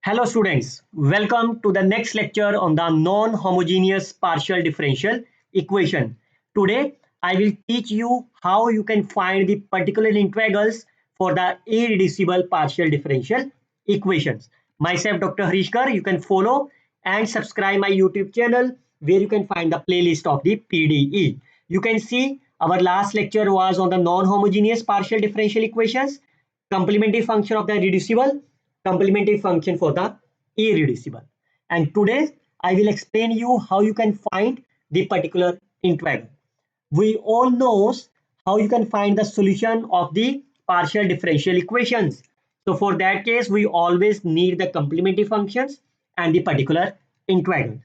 Hello students, welcome to the next lecture on the non-homogeneous partial differential equation. Today I will teach you how you can find the particular integrals for the irreducible partial differential equations. Myself Dr. Harishkar, you can follow and subscribe my YouTube channel where you can find the playlist of the PDE. You can see our last lecture was on the non-homogeneous partial differential equations, complementary function of the reducible, complementary function for the irreducible. And today I will explain you how you can find the particular integral. We all knows how you can find the solution of the partial differential equations. So for that case, we always need the complementary functions and the particular integral.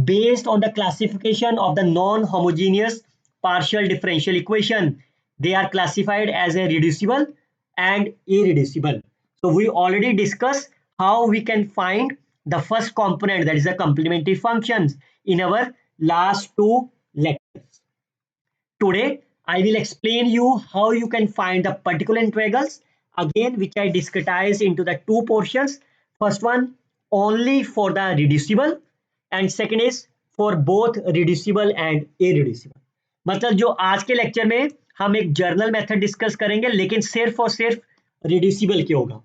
Based on the classification of the non-homogeneous partial differential equation, they are classified as a reducible and irreducible. So we already discussed how we can find the first component, that is the complementary functions, in our last two lectures. Today I will explain you how you can find the particular integrals, again which I discretized into the two portions. First one only for the reducible and second is for both reducible and irreducible. मतलब जो आज के lecture में हम एक journal method discuss करेंगे लेकिन सिर्फ और सिर्फ रिड्यूसिबल के होगा.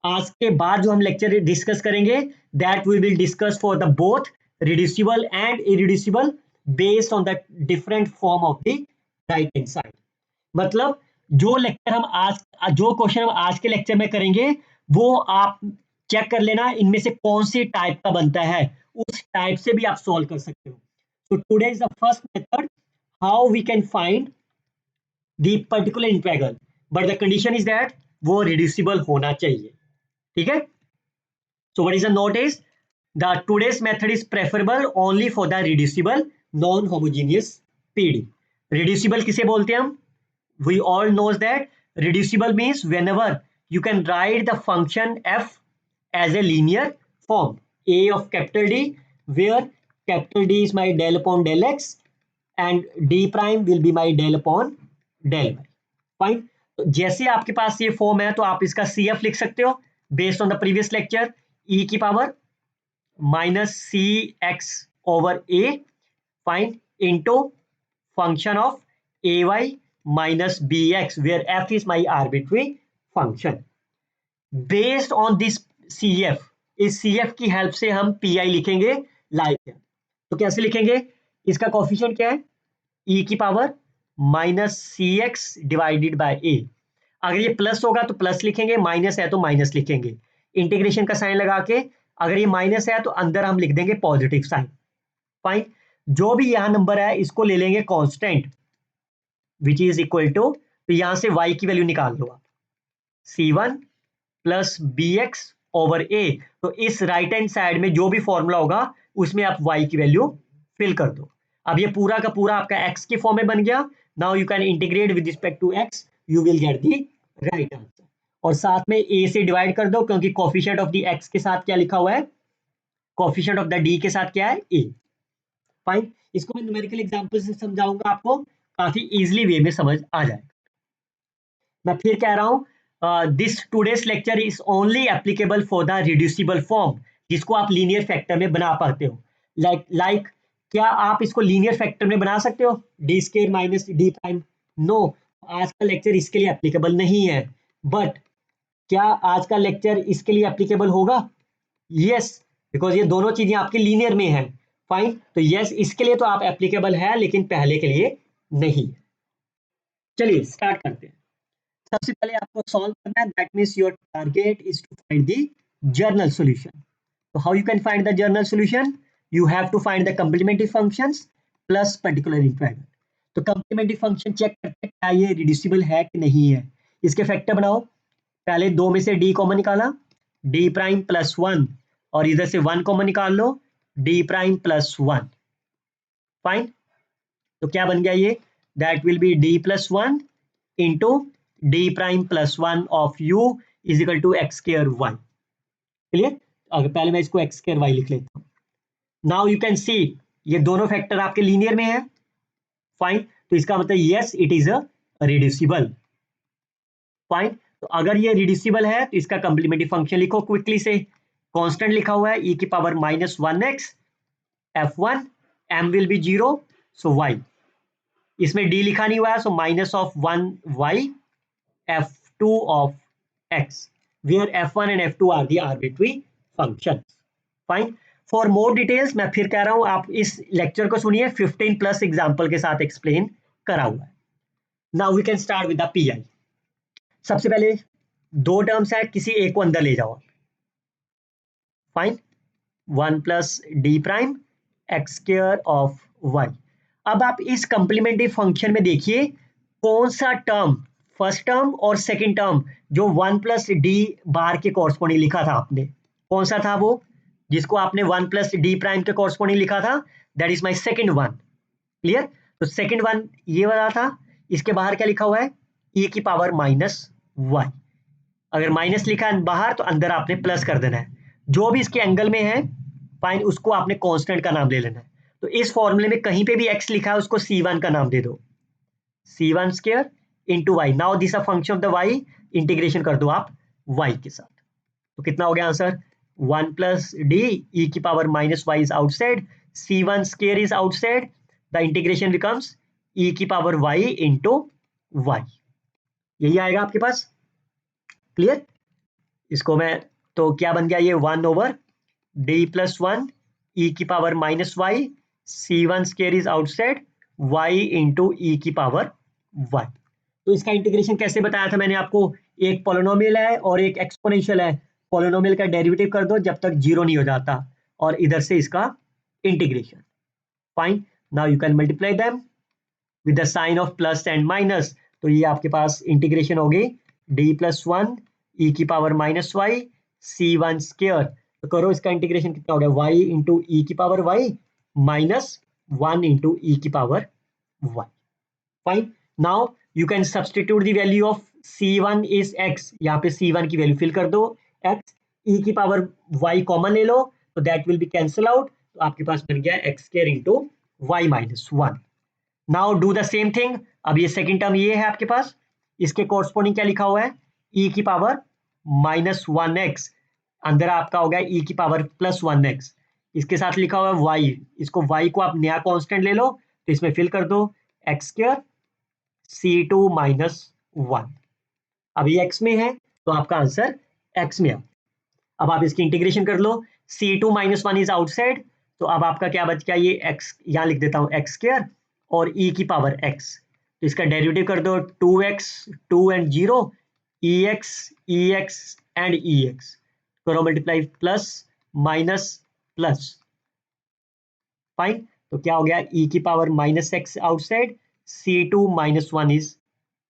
आज के बाद जो हम लेक्चर डिस्कस करेंगे that we will discuss for the both reducible and irreducible based on the different form of the right hand side. मतलब जो क्वेश्चन हम आज के लेक्चर में करेंगे वो आप चेक कर लेना इनमें से कौन सी टाइप का बनता है, उस टाइप से भी आप सॉल्व कर सकते हो. So today is the first method how we can find the particular integral, but the condition is that वो reducible होना चाहिए. ठीक है. So what is the note is the today's method is preferable only for the reducible non-homogeneous PD. Reducible किसे बोलते हैं हम? We all knows that reducible means whenever you can write the function f as a linear form, a of capital D, where capital D is my del upon del x and d prime will be my del upon del y. Fine. तो जैसे आपके पास ये form है तो आप इसका CF लिख सकते हो based on the previous lecture, e की power minus c x over a fine into function of a y minus bx where f is my arbitrary function. Based on this CF, इस CF की help से हम PI लिखेंगे like है. तो कैसे लिखेंगे? इसका कोफिशिएंट क्या है? e की power minus c x divided by a. अगर ये प्लस होगा तो प्लस लिखेंगे, माइनस है तो माइनस लिखेंगे. इंटीग्रेशन का साइन लगा के अगर ये माइनस है तो अंदर हम लिख देंगे पॉजिटिव साइन. फाइन. जो भी यहाँ नंबर है इसको ले लेंगे constant which is equal to, तो यहां से y की वैल्यू निकाल लो आप, c1 plus b x over a. तो इस राइट हैंड साइड में जो भी फॉर्मूला होगा उसमें आप y की वैल्यू फिल कर दो. अब ये पूरा का पूरा आपका x के फॉर्म में बन गया. Now you can integrate with respect to x, you will get the right answer. और साथ में a से डिवाइड कर दो क्योंकि कोफिशिएंट ऑफ द x के साथ क्या लिखा हुआ है, कोफिशिएंट ऑफ द d के साथ क्या है, a. फाइन. इसको मैं न्यूमेरिकल एग्जांपल से समझाऊंगा, आपको काफी इजीली वे में समझ आ जाएगा. मैं फिर कह रहा हूं this today's lecture is only applicable for the reducible form जिसको आप लीनियर फैक्टर में बना पाते हो. लाइक क्या आप इसको लीनियर फैक्टर में बना सकते हो d square minus D prime? No, आज का लेक्चर इसके लिए एप्लीकेबल नहीं है. बट क्या आज का लेक्चर इसके लिए एप्लीकेबल होगा? यस, बिकॉज ये दोनों चीजें आपके लीनियर में है. फाइन. तो यस, इसके लिए तो आप एप्लीकेबल है लेकिन पहले के लिए नहीं. चलिए स्टार्ट करते हैं. सबसे पहले आपको सॉल्व करना है, that means your target is to find the general solution. तो how you can find the general solution? You have to find the complementary functions plus particular integral. तो कंप्लीमेंट्री फंक्शन चेक करते हैं क्या ये reducible है कि नहीं है. इसके फैक्टर बनाओ. पहले दो में से डी कॉमन निकाला, डी प्राइम प्लस वन, और इधर से वन कॉमन निकाल लो, D prime plus one. Fine. तो क्या बन गया ये? That will be D plus one into D prime plus one of u is equal to x square y. Clear? अगर पहले मैं इसको एक्स स्क्वायर वाई लिख लेता हूं. नाउ यू कैन सी ये दोनों फैक्टर आपके लीनियर में है. फाइन. तो इसका मतलब yes it is a reducible. Fine. तो अगर ये रिड्यूसिबल है तो इसका कंप्लीमेंट्री फंक्शन लिखो क्विकली से. कांस्टेंट लिखा हुआ है e की power -1x f1, m will be 0, so y, इसमें d लिखा नहीं हुआ है, सो -1y f2 of x, where f1 and f2 are the arbitrary functions. Fine. For more details मैं फिर कह रहा हूं, आप इस लेक्चर को सुनिए, 15 प्लस एग्जाम्पल के साथ एक्सप्लेन करा हुआ है. Now we can start with the PI. सबसे पहले दो टर्म्स है, किसी एक को अंदर ले जाओ. Fine. 1 plus D prime x square of y. अब आप इस कंप्लीमेंट्री फंक्शन में देखिए कौन सा टर्म, फर्स्ट टर्म और सेकंड टर्म जो 1 प्लस डी बार के कॉरस्पॉन्डिंग लिखा था आपने, कौन सा था वो जिसको आपने 1 प्लस डी प्राइम के कॉरस्पॉन्डिंग लिखा था, that is my second one. Clear. तो सेकेंड वन ये वाला था. इसके बाहर क्या लिखा हुआ है, e की पावर -1. अगर माइनस लिखा है बाहर तो अंदर आपने प्लस कर देना है. जो भी इसके एंगल में है फाइन, उसको आपने कांस्टेंट का नाम ले लेना है. तो इस फॉर्मूले में कहीं पे भी x लिखा है उसको c1 का नाम दे दो, c1 square into y. Now this a function of the y, integration कर दो आप y के साथ. तो कितना हो गया आंसर, 1 प्लस डी e की power -y is outside, c1 square is outside, the integration becomes e की पावर y इंटू y. यही आएगा आपके पास. क्लियर. इसको मैं, तो क्या बन गया ये, 1 ओवर डी प्लस 1 e की power -y, c1 square is outside, y into e की पावर y. तो इसका इंटीग्रेशन कैसे बताया था मैंने आपको, एक पोलिनोमियल है और एक एक्सपोनेंशियल है. पोलिनोमियल का डेरिवेटिव कर दो जब तक जीरो नहीं हो जाता, और इधर से इसका integration. Fine. Now you can multiply them with the sign of plus and minus. तो ये आपके पास इंटीग्रेशन होगी डी प्लस 1 e की पावर -y, c1 स्क्वायर. तो करो इसका इंटीग्रेशन, कितना हो गया, y इंटू ई की पावर y -1 इंटू ई की power y. Fine. Now you can substitute the value of c1 is x. यहाँ पे c1 की वैल्यू फिल कर दो x, e की पावर y कॉमन ले लो तो that will be cancel out. तो आपके पास बन गया x square into y -1. Now do the same thing. अब ये सेकेंड टर्म ये है आपके पास, इसके कोरस्पोंडिंग क्या लिखा हुआ है, e की पावर -1x, अंदर आपका हो गया e की पावर +1x. इसके साथ लिखा हुआ है y, इसको y को आप नया कांस्टेंट ले लो तो इसमें फिल कर दो x स्क्वायर c2 -1. अब ये x में है तो आपका आंसर x में आ. अब आप इसकी इंटीग्रेशन कर लो, c2 -1 इज आउटसाइड, तो अब आपका क्या बच गया, ये x यहाँ लिख देता हूँ x स्क्वायर और e की पावर x. तो इसका डेरिवेटिव कर दो 2x 2 and 0 ex and ex. करो multiply, plus minus plus. Fine. तो क्या हो गया, e की power -x outside, c2 -1 is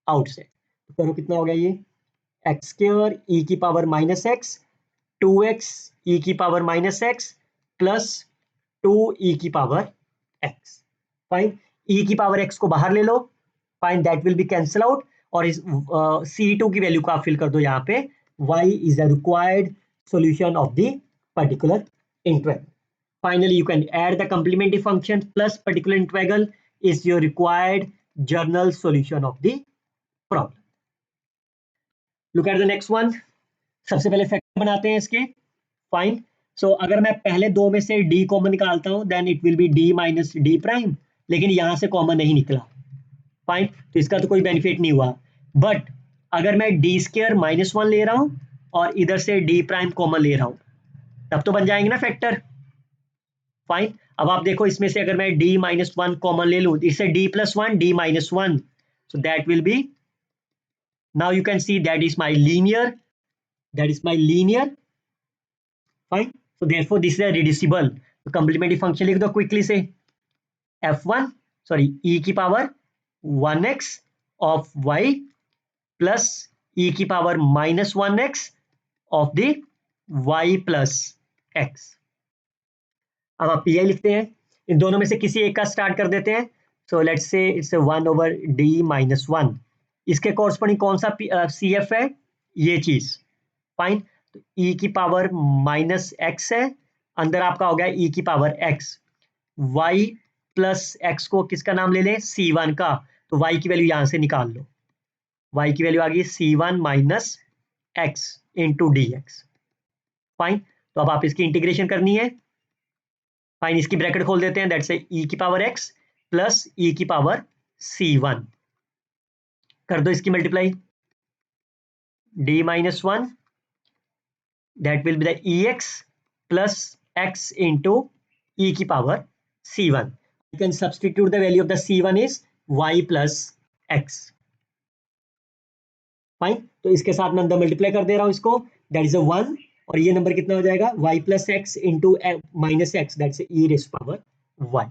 outside. तो करो कितना हो गया ये, x स्क्वायर e की पावर -x, 2x e की पावर -x प्लस 2 e की पावर x. फाइन. e की पावर x को बाहर ले लो, fine, that will be cancel out. और इस c2 की वैल्यू को आप फिल कर दो यहाँ पे, y is the required solution of the particular integral. Finally, you can add the complementary function plus particular integral is your required general solution of the problem. Look at the next one. सबसे पहले factor बनाते हैं इसके. Fine. सो अगर मैं पहले दो में से d कॉमन निकालता हूं then it will be d minus D prime, लेकिन यहां से कॉमन नहीं निकला. फाइन. तो इसका तो कोई बेनिफिट नहीं हुआ. बट अगर मैं d स्क्वायर -1 ले रहा हूं और इधर से d प्राइम कॉमन ले रहा हूं तब तो बन जाएंगे ना फैक्टर. फाइन. अब आप देखो इसमें से अगर मैं d -1 कॉमन ले लूं, इससे d + 1 d -1, so that will be, now you can see that is my linear. Fine. So therefore this is a reducible. तो complementary function लिख दो क्विकली से, e की power 1x of y plus e की power -1x of the y plus x. अब आप P I लिखते हैं, इन दोनों में से किसी एक का स्टार्ट कर देते हैं. So let's say it's 1 over d -1. इसके कॉरस्पॉन्डिंग कौन सा सी एफ है, ये चीज. फाइन. तो e की पावर -x है, अंदर आपका हो गया e की power x. y plus x को किसका नाम ले लें, c1 का. तो y की वैल्यू यहां से निकाल लो, y की वैल्यू आ गई c1 - x into dx. Fine. तो अब आप इसकी इंटीग्रेशन करनी है। फाइन, इसकी ब्रैकेट खोल देते हैं, दैट्स e की पावर x प्लस e की पावर c1, कर दो इसकी multiply, d minus 1, that will be the ex plus x into e की power c1. You can substitute the value of the c1 is y plus x. Fine, तो इसके साथ मैं अंदर मल्टीप्लाई कर दे रहा हूं इसको, दैट इज अ 1, और ये नंबर कितना हो जाएगा y plus x into minus x, that's e raised power y.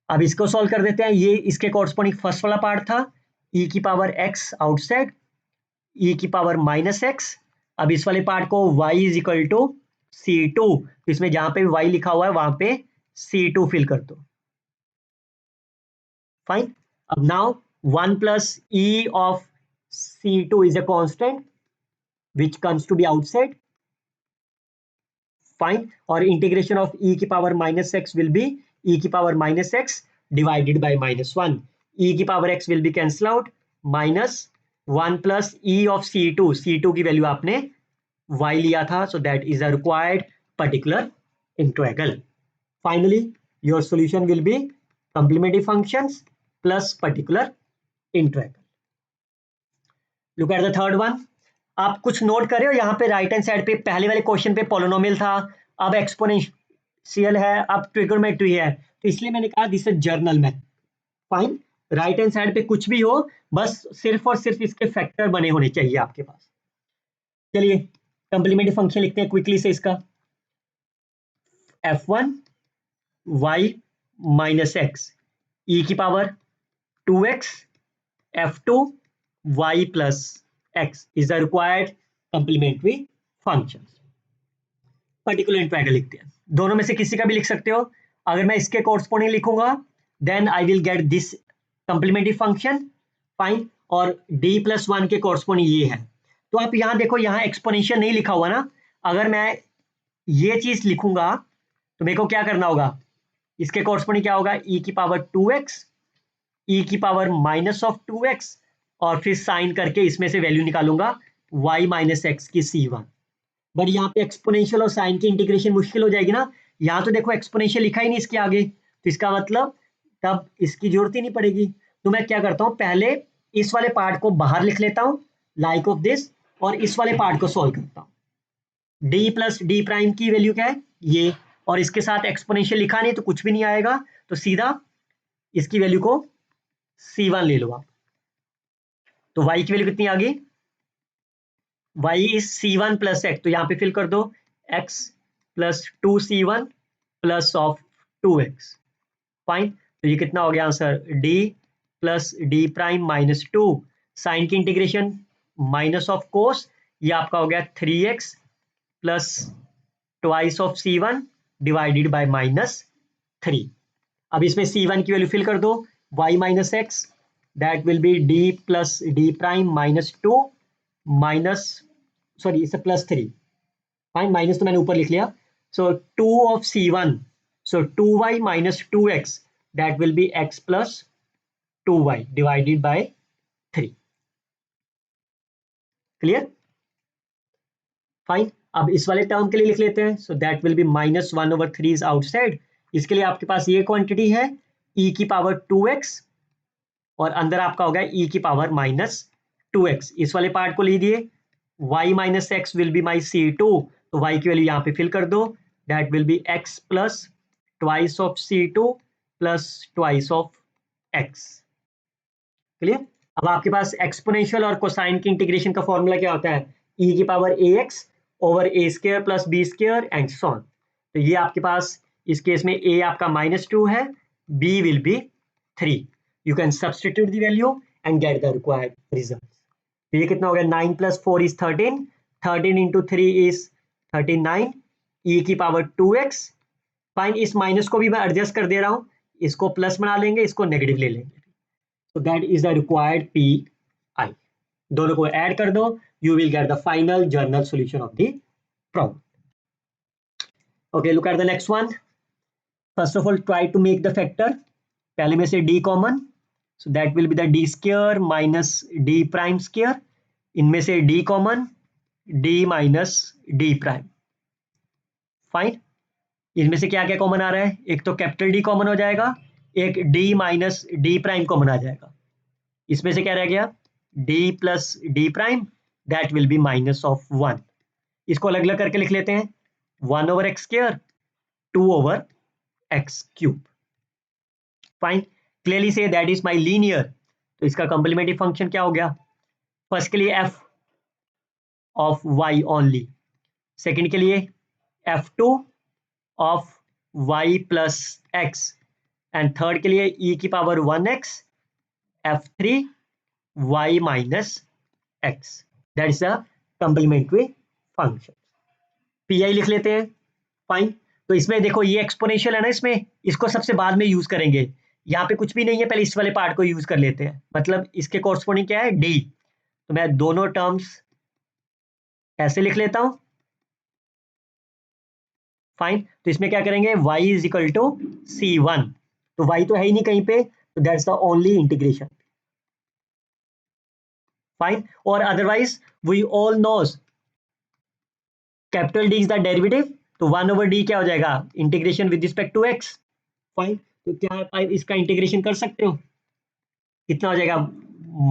अब इसको सॉल्व कर देते हैं, ये इसके कॉरस्पॉन्डिंग फर्स्ट वाला पार्ट था, e की पावर x आउटसाइड, e की पावर माइनस एक्स। अब इस वाले पार्ट को y is equal to C2, तो इसमें जहां पे y लिखा हुआ है वहां पे C2 फिल कर दो। फाइन, अब now 1 plus e of C2 is a constant which comes to be outside. Fine, और इंटीग्रेशन ऑफ e की power minus x will be e की power minus x divided by minus 1, e की power x will be cancel out, minus 1 plus e of C2 की value आपने y लिया था, so that is a required particular integral. Finally, your solution will be complementary functions plus particular integral. Look at the third one. आप कुछ note कर रहे हो, यहाँ पे राइट हैंड साइड पे पहले वाले क्वेश्चन पे पोलिनोमियल था, अब एक्सपोनेंशियल है, अब ट्रिगोनोमेट्री है, तो इसलिए मैंने कहा this is journal math. Fine, right hand side पे कुछ भी हो, बस सिर्फ और सिर्फ इसके फैक्टर बने होने चाहिए आपके पास. चलिए कंप्लीमेंट्री फंक्शन लिखते हैं क्विकली से इसका, f1 y minus x e की power 2x f2 y plus x is the required complementary function. Particular integral लिखते हैं, दोनों में से किसी का भी लिख सकते हो. अगर मैं इसके कोरस्पोंडिंग लिखूंगा then I will get this complementary function. Fine, और d प्लस 1 के कोरस्पोंडिंग ये है. तो आप यहाँ देखो, यहाँ एक्सपोनेंशियल नहीं लिखा हुआ ना, अगर मैं ये चीज लिखूंगा तो मेरे को क्या करना होगा, इसके कोरस्पोंडिंग क्या होगा, e की पावर 2x e की पावर माइनस ऑफ 2x, और फिर साइन करके इसमें से वैल्यू निकालूंगा y माइनस एक्स की c1. बट यहाँ पे एक्सपोनेंशियल और साइन की इंटीग्रेशन मुश्किल हो जाएगी ना, यहाँ तो देखो एक्सपोनेंशियल लिखा ही नहीं इसके आगे, तो इसका मतलब तब इसकी जरूरत ही नहीं पड़ेगी. तो मैं क्या करता हूँ, पहले इस वाले पार्ट को बाहर लिख लेता हूँ लाइक ऑफ दिस, और इस वाले पार्ट को सॉल्व करता हूँ. d प्लस डी प्राइम की वैल्यू क्या है ये, और इसके साथ एक्सपोनेंशियल लिखा नहीं तो कुछ भी नहीं आएगा, तो सीधा इसकी वैल्यू को c1 ले लो आप. तो y की वैल्यू कितनी आ गई, y is c1 plus x, तो यहाँ पे फिल कर दो x plus 2c1 plus of 2x. Fine, तो ये कितना हो गया answer, d plus D prime minus 2, sine की इंटीग्रेशन माइनस ऑफ कोस, ये आपका हो गया 3x plus twice of c1 divided by minus 3. अब इसमें c1 की वैल्यू फिल कर दो, y minus x, that will be d plus D prime minus 2 minus, sorry इसे प्लस 3. फाइन, माइनस तो मैंने ऊपर लिख लिया, सो 2 of c1, so 2y minus 2x, that will B x plus 2y divided by 3. Clear. Fine, अब इस वाले term के लिए लिख लेते हैं, so that will be minus 1/3 is outside. इसके लिए आपके पास ये क्वांटिटी है e की पावर 2x, और अंदर आपका हो गया e की पावर माइनस 2x. इस वाले पार्ट को लीजिए, y minus x will be my c2, तो y की वैल्यू यहाँ पे फिल कर दो, that will B x plus twice of c2 plus twice of x. Clear. अब आपके पास एक्सपोनेंशियल और कोसाइन की इंटीग्रेशन का फॉर्मूला क्या होता है, e की power ax over a square plus b square and so on. तो ये आपके पास इस केस में a आपका -2 है, b will be 3. You can substitute the value and get the required result. तो ये कितना हो गया, 9 + 4 इज 13, 13 into 3 इज 39, e की पावर 2x. फाइन, इस माइनस को भी मैं एडजस्ट कर दे रहा हूँ, इसको प्लस बना लेंगे, इसको नेगेटिव ले लेंगे. So that is the required PI. दोनों को ऐड कर दो, you will get the final journal solution of the problem. Okay, look at the next one. First of all, try to make the factor. पहले में से d common, so that will be the d square minus d prime square. इनमें से d common, d minus d prime. Fine, इनमें से क्या क्या common आ रहा है, एक तो कैपिटल डी कॉमन हो जाएगा, एक D minus D prime common आ जाएगा। इसमें से क्या रह गया, D plus D prime, that will be minus of 1। इसको अलग अलग करके लिख लेते हैं, 1/x², 2/x³। Fine, clearly say that is my linear. तो इसका कॉम्प्लीमेंट्री फंक्शन क्या हो गया, फर्स्ट के लिए f of y only, second के लिए f2 of y plus x, and third के लिए e की power 1x f3 y minus x, that is the complementary function. PI लिख लेते हैं। फाइन, तो इसमें देखो ये एक्सपोनेंशियल है ना, इसमें इसको सबसे बाद में यूज करेंगे, यहाँ पे कुछ भी नहीं है, पहले इस वाले पार्ट को यूज कर लेते हैं, मतलब इसके कोरस्पोंडिंग क्या है, डी। तो मैं दोनों टर्म्स ऐसे लिख लेता हूं। फाइन, तो इसमें क्या करेंगे, y is equal to c1, तो y तो है ही नहीं कहीं पे, तो that's the only integration. Fine, और otherwise we all knows capital D is the derivative, तो 1/d क्या हो जाएगा, integration with respect to x। Fine, तो क्या आप इसका इंटीग्रेशन कर सकते हो, कितना हो जाएगा,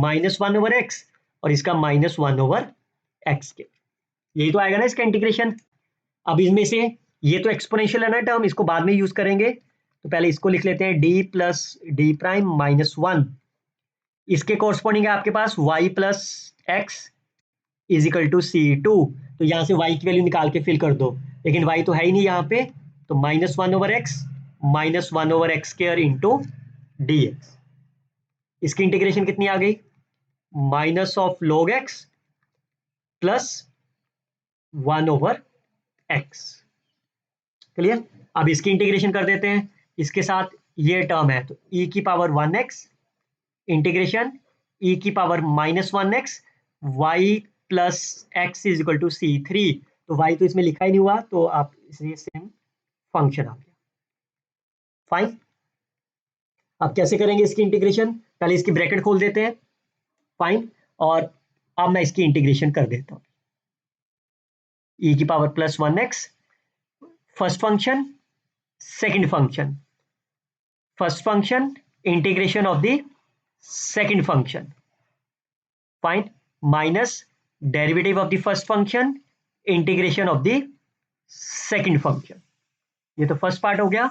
-1/x, और इसका -1/x के, यही तो आएगा ना इसका इंटीग्रेशन। अब इसमें से ये तो एक्सपोनेंशियल है ना टर्म, इसको बाद में यूज करेंगे, तो पहले इसको लिख लेते हैं d plus D prime minus 1, इसके कोरस्पॉन्डिंग है आपके पास y plus x is equal to c2, तो यहां से y की वैल्यू निकाल के फिल कर दो, लेकिन y तो है ही नहीं यहाँ पे, तो -1/x -1/x² इंटू dx, इसकी इंटीग्रेशन कितनी आ गई, minus of log x plus 1/x। Clear, अब इसकी इंटीग्रेशन कर देते हैं, इसके साथ ये टर्म है, तो e की पावर 1x इंटीग्रेशन e की power -1x y plus x is equal to c3, तो y तो इसमें लिखा ही नहीं हुआ, तो आप इसे सेम फंक्शन आ गया। फाइन, अब कैसे करेंगे इसकी इंटीग्रेशन, पहले इसकी ब्रैकेट खोल देते हैं। फाइन, और अब मैं इसकी इंटीग्रेशन कर देता हूं, e की power +1x, first function second function, first function integration of the second function, fine, minus derivative of the first function integration of the second function, ये तो फर्स्ट पार्ट हो गया,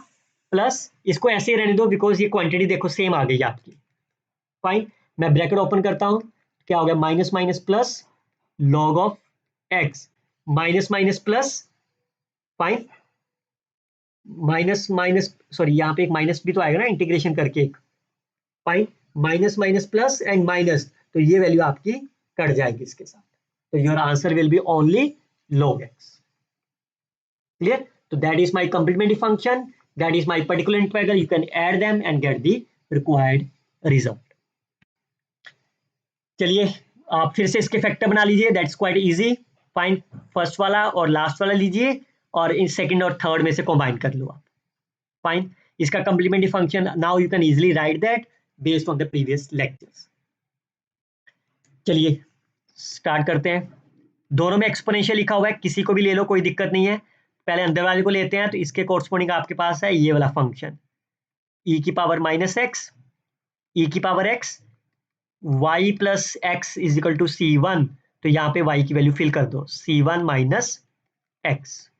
प्लस इसको ऐसे ही रहने दो बिकॉज ये क्वांटिटी देखो सेम आ गई आपकी। फाइन, मैं ब्रैकेट ओपन करता हूं, क्या हो गया, minus minus plus log of x, minus minus plus, fine, minus minus, sorry यहाँ पे एक माइनस भी तो आएगा ना इंटीग्रेशन करके एक, fine, minus minus plus and minus, तो ये वैल्यू आपकी कट जाएगी इसके साथ, तो your answer will be only log x। Clear, तो that is my complementary function, that is my particular integral, you can add them and get the required result. चलिए आप फिर से इसके फैक्टर बना लीजिए, that's quite easy. Find first वाला और लास्ट वाला लीजिए, और इन सेकंड और थर्ड में से कंबाइन कर लो आप। फाइन, इसका complementary function now you can easily write that based on the previous lectures. चलिए स्टार्ट करते हैं, दोनों में एक्सपोनेंशियल लिखा हुआ है, किसी को भी ले लो कोई दिक्कत नहीं है, पहले अंदर वाले को लेते हैं, तो इसके कोरस्पोंडिंग आपके पास है ये वाला फंक्शन, e की पावर -x, e की power x, y plus x is equal to c1, तो यहाँ पे y की वैल्यू फिल कर दो, c1 माइनस एक्स।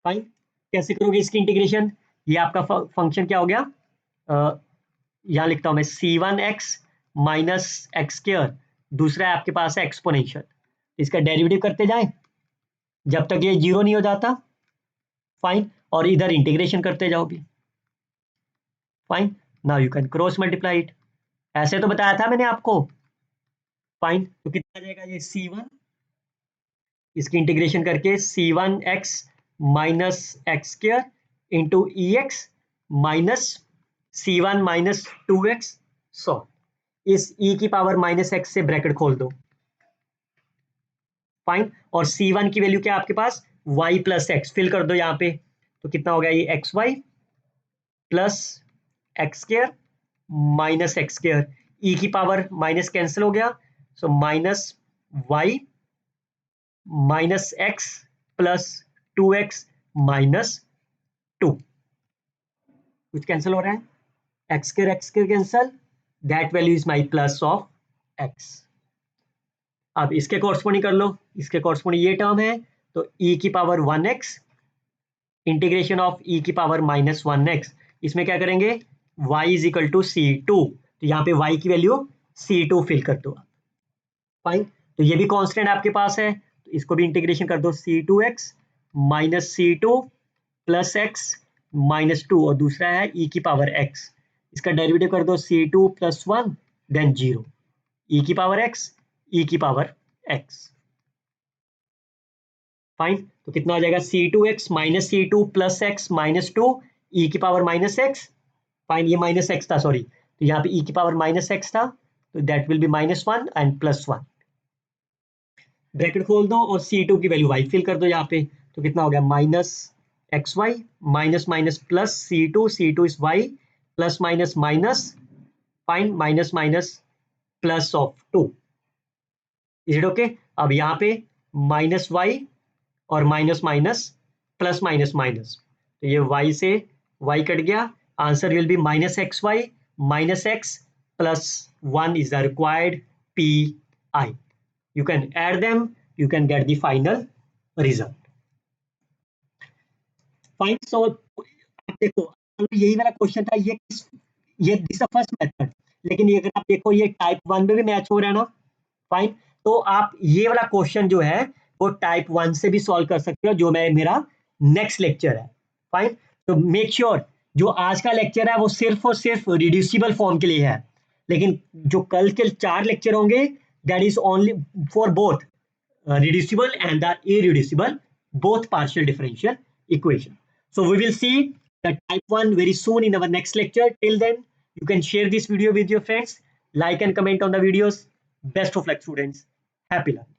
फाइन, कैसे करोगे इसकी इंटीग्रेशन, ये आपका फंक्शन क्या हो गया, यहाँ लिखता हूं मैं c1x माइनस x², दूसरा है आपके पास है एक्सपोनेंशियल, इसका डेरिवेटिव करते जाएं जब तक ये जीरो नहीं हो जाता। फाइन, और इधर इंटीग्रेशन करते जाओ भी। Fine, now you can cross multiply it, ऐसे तो बताया था मैंने आपको। फाइन, तो कितना आ जाएगा ये c1, इसकी इंटीग्रेशन करके c1x minus x² into EX minus c1 minus 2x, सो इस e की पावर -x से ब्रैकेट खोल दो। फाइन, और c1 की वैल्यू क्या है आपके पास, y प्लस एक्स, फिल कर दो यहाँ पे, तो कितना हो गया ये xy plus x² minus x², e की पावर माइनस कैंसिल हो गया, so minus y minus x plus 2x -2 कुछ कैंसिल हो रहा है, x के cancel, that value is my plus of x। अब इसके कॉरस्पॉन्डिंग कर लो, इसके कॉरस्पॉन्डिंग ये टर्म है, तो e की power 1x integration of e की पावर -1x, इसमें क्या करेंगे, y is equal to C2, तो यहाँ पे y की वैल्यू C2 फिल कर दो। फाइन, तो ये भी कांस्टेंट आपके पास है, तो इसको भी इंटीग्रेशन कर दो, C2x minus C2 plus x -2, और दूसरा है e की पावर x, इसका डेरिवेटिव कर दो C2 प्लस 1 देन 0, e की पावर x, e की पावर x। फाइन, तो कितना हो जाएगा, C2x minus C2 plus x -2 e की पावर -x। फाइन, ये -x था, सॉरी, तो यहाँ पे e की पावर -x था, तो that will B -1 and +1, bracket खोल दो और C2 की वैल्यू y फिल कर दो यहाँ पे, तो कितना हो गया, -xy minus minus plus C2 is y plus minus minus, fine, minus minus plus of 2, is it okay. अब यहाँ पे -y और minus minus plus minus minus, तो ये y से y कट गया, answer will B -xy minus x plus 1 is the required pi. You can add them, you can get the final result. Fine, so आप देखो यही वाला question था, ये दिस फर्स्ट मेथड, लेकिन ये अगर आप देखो ये टाइप 1 में भी मैच हो रहा है ना। फाइन, तो आप ये वाला क्वेश्चन जो है वो टाइप 1 से भी सॉल्व कर सकते हो, जो मेरा नेक्स्ट लेक्चर है। फाइन, तो मेक श्योर जो आज का लेक्चर है वो सिर्फ और सिर्फ रिड्यूसिबल फॉर्म के लिए है, लेकिन जो कल के 4 लेक्चर होंगे that is only for both reducible and the irreducible both partial differential equation. So we will see the type 1 very soon in our next lecture. Till then, you can share this video with your friends, like and comment on the videos. Best of luck, students. Happy learning.